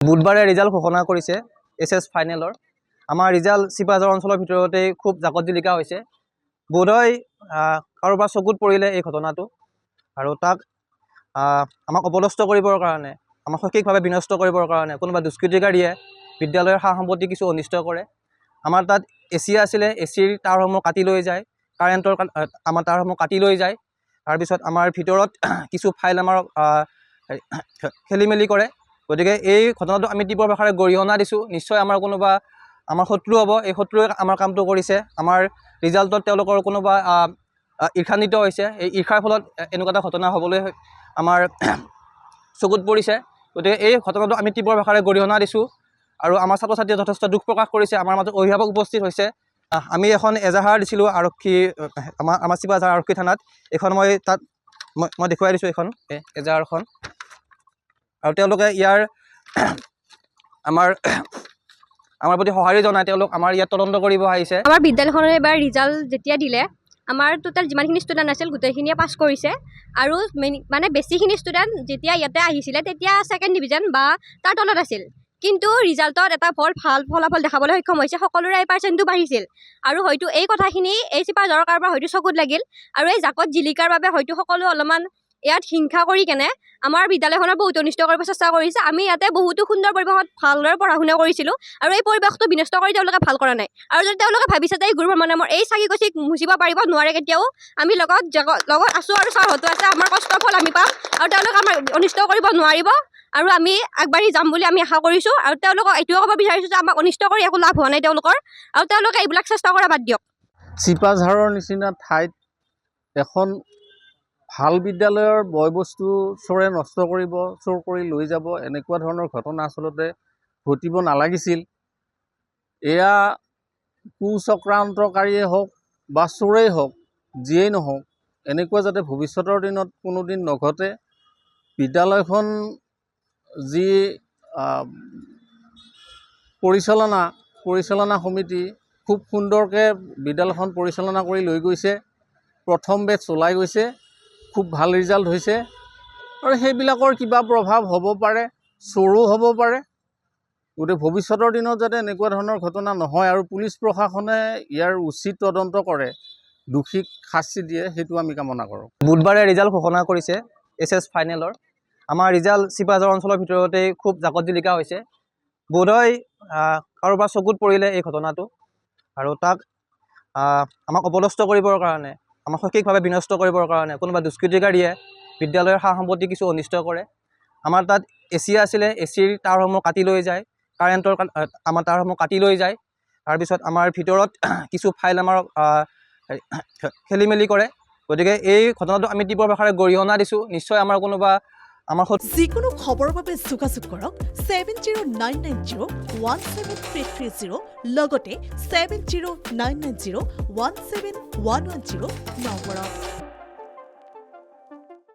বুধবাৰে ৰিজাল্ট ঘোষণা কৰিছে এছএছ ফাইনেলৰ। আমাৰ ৰিজাল্ট চিপাঝাৰ অঞ্চলৰ ভিতৰতেই খুব জাকত জিলিকা হৈছে। বোধহয় কাৰোবাৰ চকুত পৰিলে এই ঘটনাটো, আৰু তাক আমাক অপদস্থ কৰিবৰ কাৰণে, আমাক শৈক্ষিকভাৱে বিনষ্ট কৰিবৰ কাৰণে কোনোবা দুষ্কৃতিকাৰীয়ে বিদ্যালয়ৰ সা সম্পত্তি কিছু অনিষ্ট কৰে। আমাৰ তাত এচি আছিলে, এচিৰ তাঁৰসমূহ কাটি লৈ যায়, কাৰেণ্টৰ আমাৰ তাঁৰসমূহ কাটি লৈ যায়। তাৰপিছত আমাৰ ভিতৰত কিছু ফাইল আমাৰ খেলি মেলি কৰে। গতিকে এই ঘটনাটো আমি তীব্ৰ ভাষাৰে গৰিহণা দিছোঁ। নিশ্চয় আমাৰ শত্ৰু হ'ব, এই শত্ৰুৱে আমাৰ কামটো কৰিছে। আমাৰ ৰিজাল্টত তেওঁলোকৰ কোনোবা ঈৰ্ষান্বিত হৈছে, এই ঈৰ্ষাৰ ফলত এনেকুৱা এটা ঘটনা হ'বলৈ আমাৰ চকুত পৰিছে। গতিকে এই ঘটনাটো আমি তীব্ৰ ভাষাৰে গৰিহণা দিছোঁ, আৰু আমাৰ ছাত্ৰ ছাত্ৰীয়ে যথেষ্ট দুখ প্ৰকাশ কৰিছে। আমাৰ মাজত অভিভাৱক উপস্থিত হৈছে। আমি এখন এজাহাৰ দিছিলোঁ আমাৰ চিপাঝাৰ আৰক্ষী থানাত। এইখন মই দেখুৱাই দিছোঁ, এইখন এজাহাৰখন। আৰু তেওঁলোকে ইয়াৰ আমাৰ প্ৰতি সঁহাৰি জনাই তেওঁলোক আমাৰ ইয়াত তদন্ত কৰিব আহিছে। আমাৰ বিদ্যালয়খনৰ এবাৰ ৰিজাল্ট যেতিয়া দিলে, আমাৰ টোটেল যিমানখিনি ষ্টুডেণ্ট আছিল গোটেইখিনিয়ে পাছ কৰিছে। আৰু মানে বেছিখিনি ষ্টুডেণ্ট যেতিয়া ইয়াতে আহিছিলে তেতিয়া ছেকেণ্ড ডিভিজন বা তাৰ তলত আছিল। কিন্তু ৰিজাল্টত এটা ভাল ফলাফল দেখাবলৈ সক্ষম হৈছে। সকলোৰে এই পাৰ্চেণ্টটো বাঢ়িছিল, আৰু হয়তো এই কথাখিনি এই চিপাঝাৰৰ কাৰোবাৰ হয়তো চকুত লাগিল, আৰু এই জাকত জিলিকাৰ বাবে হয়তো সকলো অলপমান ইয়াত হিংসা কৰি কেনে আমাৰ বিদ্যালয়খনৰ বহুত অনিষ্ট কৰিব চেষ্টা কৰিছে। আমি ইয়াতে বহুতো সুন্দৰ পৰিৱেশত ভালদৰে পঢ়া শুনা কৰিছিলোঁ, আৰু এই পৰিৱেশটো বিনষ্ট কৰি তেওঁলোকে ভাল কৰা নাই। আৰু যদি তেওঁলোকে ভাবিছে যে এই গুৰু ভ্ৰমণে এই চাকি গছিক মুচিব পাৰিব, নোৱাৰে কেতিয়াও। আমি লগত আছোঁ, আৰু ছাৰহঁতো আছে, আমাৰ কষ্টৰ ফল আমি পাম, আৰু তেওঁলোকে আমাৰ অনিষ্ট কৰিব নোৱাৰিব। আৰু আমি আগবাঢ়ি যাম বুলি আমি আশা কৰিছোঁ। আৰু তেওঁলোকক এইটোৱে ক'ব বিচাৰিছোঁ যে আমাক অনিষ্ট কৰি একো লাভ হোৱা নাই তেওঁলোকৰ, আৰু তেওঁলোকে এইবিলাক চেষ্টা কৰা বাদ দিয়ক। চিপাঝাৰৰ নিচিনা ঠাইত এখন ভাল বিদ্যালয়ৰ বয় বস্তু চোৰে নষ্ট কৰিব, চোৰ কৰি লৈ যাব, এনেকুৱা ধৰণৰ ঘটনা আচলতে ঘটিব নালাগিছিল। এয়া কুচক্ৰান্তকাৰীয়ে হওক বা চোৰেই হওক, যিয়েই নহওক, এনেকুৱা যাতে ভৱিষ্যতৰ দিনত কোনোদিন নঘটে। বিদ্যালয়খন যি পৰিচালনা সমিতি খুব সুন্দৰকৈ বিদ্যালয়খন পৰিচালনা কৰি লৈ গৈছে। প্ৰথম বেটছ ওলাই গৈছে, খুব ভাল ৰিজাল্ট হৈছে, আৰু সেইবিলাকৰ কিবা প্ৰভাৱ হ'ব পাৰে, চোৰো হ'ব পাৰে। গতিকে ভৱিষ্যতৰ দিনত যাতে এনেকুৱা ধৰণৰ ঘটনা নহয়, আৰু পুলিচ প্ৰশাসনে ইয়াৰ উচিত তদন্ত কৰে, দোষীক শাস্তি দিয়ে, সেইটো আমি কামনা কৰোঁ। বুধবাৰে ৰিজাল্ট ঘোষণা কৰিছে এছএছ ফাইনেলৰ। আমাৰ ৰিজাল্ট চিপাঝাৰ অঞ্চলৰ ভিতৰতেই খুব জাকত জিলিকা হৈছে। বোধহয় কাৰোবাৰ চকুত পৰিলে এই ঘটনাটো, আৰু তাক আমাক অপদস্থ কৰিবৰ কাৰণে, আমাক শৈক্ষিকভাৱে বিনষ্ট কৰিবৰ কাৰণে কোনোবা দুষ্কৃতিকাৰীয়ে বিদ্যালয়ৰ সা সম্পত্তি কিছু অনিষ্ট কৰে। আমাৰ তাত এচি আছিলে, এচিৰ তাঁৰসমূহ কাটি লৈ যায়, কাৰেণ্টৰ আমাৰ তাঁৰসমূহ কাটি লৈ যায়। তাৰপিছত আমাৰ ভিতৰত কিছু ফাইল আমাৰ খেলি মেলি কৰে। গতিকে এই ঘটনাটো আমি তীব্ৰ ভাষাৰে গৰিহণা দিছোঁ। নিশ্চয় যিকোনো খবৰৰ বাবে যোগাযোগ কৰক 7099017330 লগতে 7099017110 নম্বৰত।